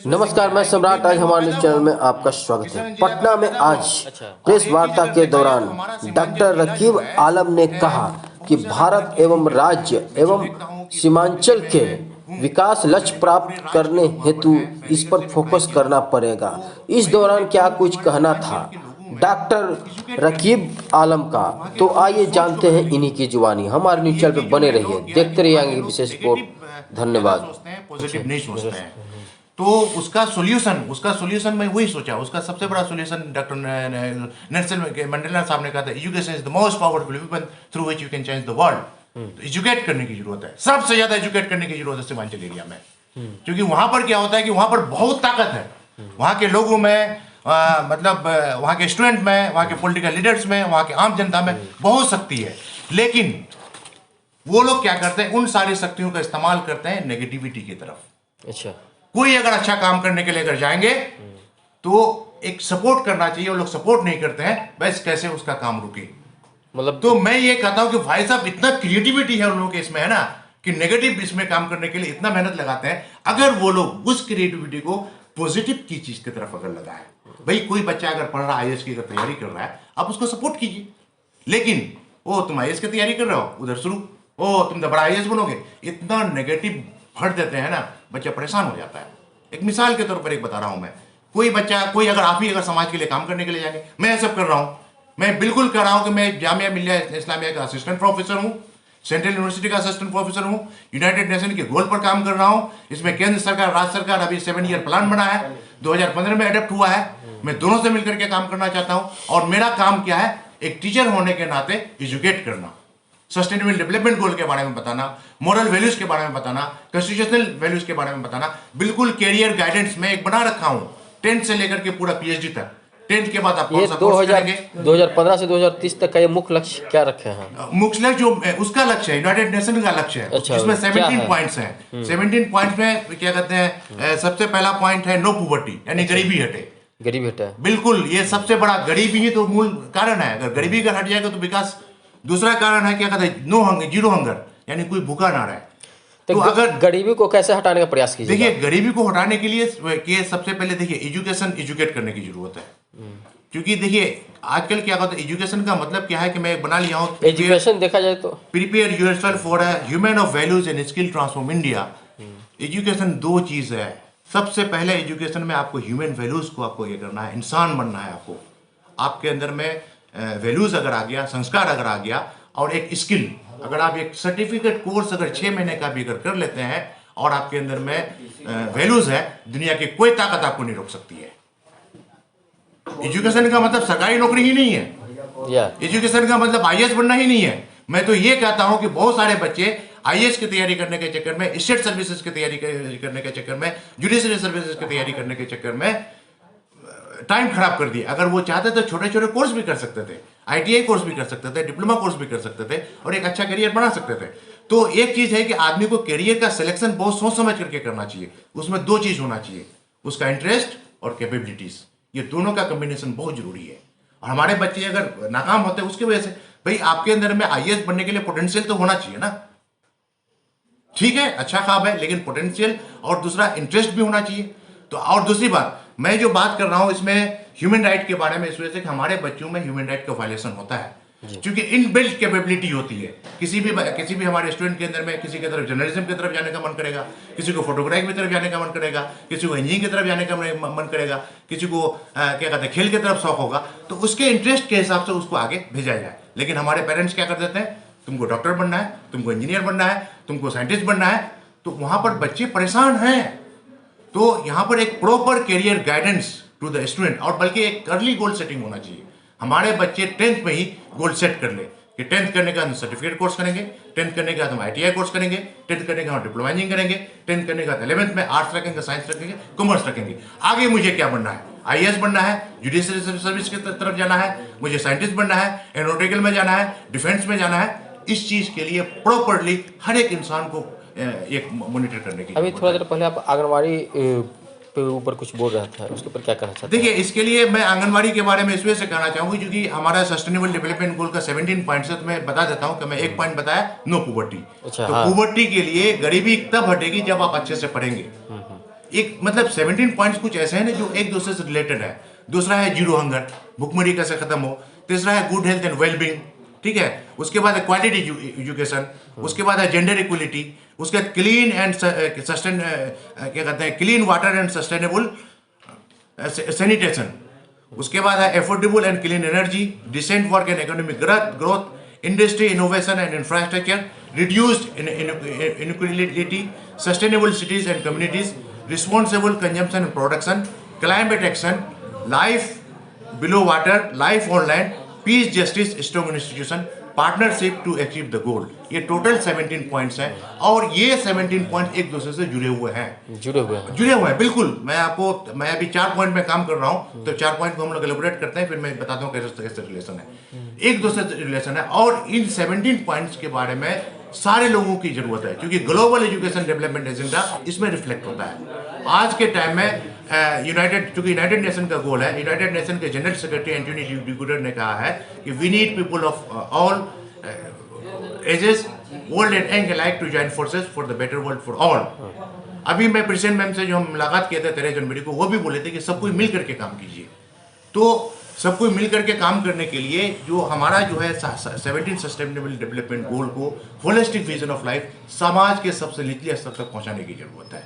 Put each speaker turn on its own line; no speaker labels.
नमस्कार, मैं सम्राट। आज हमारे न्यूज चैनल में आपका स्वागत है। पटना में आज प्रेस वार्ता के दौरान डॉक्टर रकीब आलम ने कहा कि भारत एवं राज्य एवं सीमांचल के विकास लक्ष्य प्राप्त करने हेतु इस पर फोकस करना पड़ेगा। इस दौरान क्या कुछ कहना था डॉक्टर रकीब आलम का, तो आइए जानते हैं इन्हीं की जुबानी। हमारे न्यूज चैनल पर बने रहिए, देखते रहिए आगे विशेष रिपोर्ट। धन्यवाद।
पॉजिटिव नहीं सोचते हैं तो उसका सोल्यूशन मैं वही सोचा। उसका सबसे बड़ा सोल्यूशन डॉक्टर नेल्सन मंडेला साहब ने कहा था, education is the most powerful weapon through which you can change the world. तो एजुकेट करने की जरूरत है, सबसे ज्यादा एजुकेट करने की जरूरत है सीमांचल एरिया में। क्योंकि वहां पर क्या होता है कि वहां पर बहुत ताकत है, वहां के लोगों में मतलब वहां के स्टूडेंट में, वहां के पॉलिटिकल लीडर्स में, वहां के आम जनता में बहुत शक्ति है। लेकिन वो लोग क्या करते हैं, उन सारी शक्तियों का इस्तेमाल करते हैं नेगेटिविटी की तरफ।
अच्छा,
कोई अगर अच्छा काम करने के लिए अगर जाएंगे तो एक सपोर्ट करना चाहिए, वो लोग सपोर्ट नहीं करते हैं, बस कैसे उसका काम रुके।
मतलब
तो मैं ये कहता हूं कि भाई साहब इतना क्रिएटिविटी है उन लोगों के इसमें, है ना, कि नेगेटिव इसमें काम करने के लिए इतना मेहनत लगाते हैं। अगर वो लोग उस क्रिएटिविटी को पॉजिटिव की चीज की तरफ अगर लगाए, भाई कोई बच्चा अगर पढ़ रहा है, आईएएस की अगर तैयारी कर रहा है, आप उसको सपोर्ट कीजिए। लेकिन ओ तुम आईएएस की तैयारी कर रहे हो, उधर शुरू, ओ तुम तो बड़ा आईएएस बनोगे, इतना नेगेटिव भर देते हैं ना, बच्चा परेशान हो जाता है। एक मिसाल के तौर पर एक बता रहा हूं मैं, कोई बच्चा, कोई अगर आप ही अगर समाज के लिए काम करने के लिए जाएंगे, मैं सब कर रहा हूं, मैं बिल्कुल कर रहा हूं कि मैं जामिया मिल्लिया इस्लामिया का असिस्टेंट प्रोफेसर हूं, सेंट्रल यूनिवर्सिटी का असिस्टेंट प्रोफेसर हूं, यूनाइटेड नेशन के गोल पर काम कर रहा हूं। इसमें केंद्र सरकार, राज्य सरकार अभी 7 ईयर प्लान बना है, 2015 में अडॉप्ट हुआ है। मैं दोनों से मिलकर के काम करना चाहता हूं। और मेरा काम क्या है, एक टीचर होने के नाते एजुकेट करना, सस्टेनेबल डेवलपमेंट गोल के बारे में बताना, मोरल वैल्यूज के बारे में बताना, कॉन्स्टिट्यूशनल वैल्यूज के बारे में बताना। बिल्कुल कैरियर गाइडेंस में एक बना रखा हूं, 10th से लेकर के पूरा पीएचडी तक। 10th के बाद आप कौन सा कोर्स करेंगे।
2015 से 2030 तक का ये मुख्य लक्ष्य क्या रखे हैं?
मुख्य लक्ष्य जो उसका लक्ष्य है, यूनाइटेड नेशन का लक्ष्य है।
अच्छा,
इसमें 17 पॉइंट्स हैं। 17 पॉइंट्स में क्या कहते हैं, सबसे पहला पॉइंट है नो पॉवर्टी, यानी गरीबी हटे।
गरीबी हटे, बिल्कुल,
ये सबसे बड़ा, गरीबी ही तो मूल कारण है। अगर गरीबी अगर हट जाएगा तो विकास। दूसरा कारण है क्या कहते हैं, नो हंगर, जीरो हंगर, यानी कोई भूखा ना रहे।
तो अगर गरीबी को कैसे हटाने का प्रयास कीजिए?
देखिए, गरीबी को हटाने के लिए सबसे पहले देखिए एजुकेट करने की जरूरत है। क्योंकि देखिए आजकल क्या होता है, एजुकेशन का मतलब क्या है कि मैं बना लिया हूँ,
एजुकेशन देखा जाए तो
prepare yourself for a human of values and skill transform India. Education दो चीज है। सबसे पहले एजुकेशन में आपको ह्यूमन वैल्यूज को आपको ये करना है, इंसान बनना है आपको। आपके अंदर में वैल्यूज अगर आ गया, संस्कार अगर आ गया, और एक स्किल, अगर आप एक सर्टिफिकेट कोर्स अगर 6 महीने का भी अगर कर लेते हैं और आपके अंदर में वैल्यूज है, दुनिया की कोई ताकत आपको नहीं रोक सकती है। एजुकेशन का मतलब सरकारी नौकरी ही नहीं है। एजुकेशन का मतलब आईएएस बनना ही नहीं है। मैं तो ये कहता हूं कि बहुत सारे बच्चे आईएएस की तैयारी करने के चक्कर में, स्टेट सर्विसेज की तैयारी करने के चक्कर में, जुडिशरी सर्विसेज की तैयारी करने के चक्कर में टाइम खराब कर दिया। अगर वो चाहते तो छोटे छोटे कोर्स भी कर सकते थे, आईटीआई कोर्स भी कर सकते थे, डिप्लोमा कोर्स भी कर सकते थे, और एक अच्छा करियर बना सकते थे। तो एक चीज है कि आदमी को करियर का सिलेक्शन बहुत सोच समझ करके करना चाहिए। उसमें दो चीज होना चाहिए, उसका इंटरेस्ट और कैपेबिलिटीज। ये दोनों का कॉम्बिनेशन बहुत जरूरी है। और हमारे बच्चे अगर नाकाम होते हैं उसकी वजह से, भाई आपके अंदर में आईएएस बनने के लिए पोटेंशियल तो होना चाहिए ना। ठीक है, अच्छा ख्वाब है, लेकिन पोटेंशियल और दूसरा इंटरेस्ट भी होना चाहिए। तो और दूसरी बात, मैं जो बात कर रहा हूं इसमें ह्यूमन राइट के बारे में, इस वजह से कि हमारे बच्चों में ह्यूमन राइट का वायलेशन होता है, क्योंकि इनबिल्ट कैपेबिलिटी होती है। किसी भी हमारे स्टूडेंट के अंदर में, किसी की तरफ जर्नलिज्म की तरफ जाने का मन करेगा, किसी को फोटोग्राफी की तरफ जाने का मन करेगा, किसी को इंजीनियरिंग की तरफ जाने का मन करेगा, किसी को क्या कहते हैं खेल की तरफ शौक होगा, तो उसके इंटरेस्ट के हिसाब से उसको आगे भेजा जाए। लेकिन हमारे पेरेंट्स क्या कर देते हैं, तुमको डॉक्टर बनना है, तुमको इंजीनियर बनना है, तुमको साइंटिस्ट बनना है, तो वहां पर बच्चे परेशान हैं। तो यहां पर एक proper career guidance to the student, और बल्कि एक अर्ली गोल सेटिंग होना चाहिए। हमारे बच्चे 10th में ही गोल सेट कर ले कि 10th करने के बाद हम सर्टिफिकेट कोर्स करेंगे, 10th करने के बाद हम आईटीआई कोर्स करेंगे, 10th करने के बाद डिप्लोमा इंजीनियरिंग करेंगे, 10th करने के बाद 11th में आर्ट्स रखेंगे, साइंस रखेंगे, कॉमर्स रखेंगे। आगे मुझे क्या बनना है, आईएएस बनना है, जुडिशरी सर्विस की तरफ जाना है, मुझे साइंटिस्ट बनना है, एरोनॉटिकल में जाना है, डिफेंस में जाना है। इस चीज के लिए प्रॉपरली हर एक इंसान को एक मॉनिटर करने की।
अभी थोड़ा देर पहले आप आंगनबाड़ी पे ऊपर कुछ बोल रहा था, उसके ऊपर क्या कहना चाहते हैं?
देखिए, इसके लिए मैं आंगनबाड़ी के बारे में इस वजह से कहना चाहूंगी क्योंकि हमारा सस्टेनेबल डेवलपमेंट गोल का 17 पॉइंट्स है। तो मैं बता देता हूं कि मैं एक पॉइंट बताया, नो पॉवर्टी।
अच्छा,
तो
हाँ।
पॉवर्टी के लिए गरीबी तब हटेगी जब आप अच्छे से पढ़ेंगे। एक मतलब 17 पॉइंट्स कुछ ऐसे हैं ना जो एक दूसरे से रिलेटेड है। दूसरा है जीरो हंगर, भुखमरी कैसे खत्म हो। तीसरा है गुड हेल्थ एंड वेलबींग, ठीक है। उसके बाद है क्वालिटी एजुकेशन, उसके बाद है जेंडर इक्वलिटी, उसके बाद क्लीन एंड सस्टेन क्या कहते हैं clean water and sustainable sanitation, उसके बाद है affordable and clean energy, decent work and economic growth, industry innovation and infrastructure, reduced inequality, sustainable cities and communities, responsible consumption and production, climate action, life below water, life on land, peace, justice, strong institution, partnership to achieve the goal. ये total 17 points हैं और ये 17 point एक दूसरे से जुड़े हुए हैं बिल्कुल। मैं अभी 4 पॉइंट में काम कर रहा हूँ, तो 4 पॉइंट को हम लोग एलिब्रेट करते हैं, फिर मैं बताता हूँ कैसे रिलेशन है, एक दूसरे से रिलेशन है। और इन 17 पॉइंट्स के बारे में सारे लोगों की जरूरत है, क्योंकि ग्लोबल एजुकेशन डेवलपमेंट एजेंडा इसमें रिफ्लेक्ट होता है। आज के टाइम में यूनाइटेड नेशन का गोल है, यूनाइटेड नेशन के जनरल सेक्रेटरी एंटोनियो गुटेरेस ने कहा है कि we need people of all ages, old and young alike to join forces for the better world for all. अभी मैं प्रेसिडेंट मैम से जो हम मुलाकात किए थे 13 जनवरी को, वो भी बोले थे कि सब कोई मिल करके काम कीजिए। तो सब कोई मिल करके काम करने के लिए जो हमारा जो है 17 सस्टेनेबल डेवलपमेंट गोल को होलिस्टिक विजन ऑफ लाइफ समाज के सबसे निचले स्तर तक पहुंचाने की जरूरत है।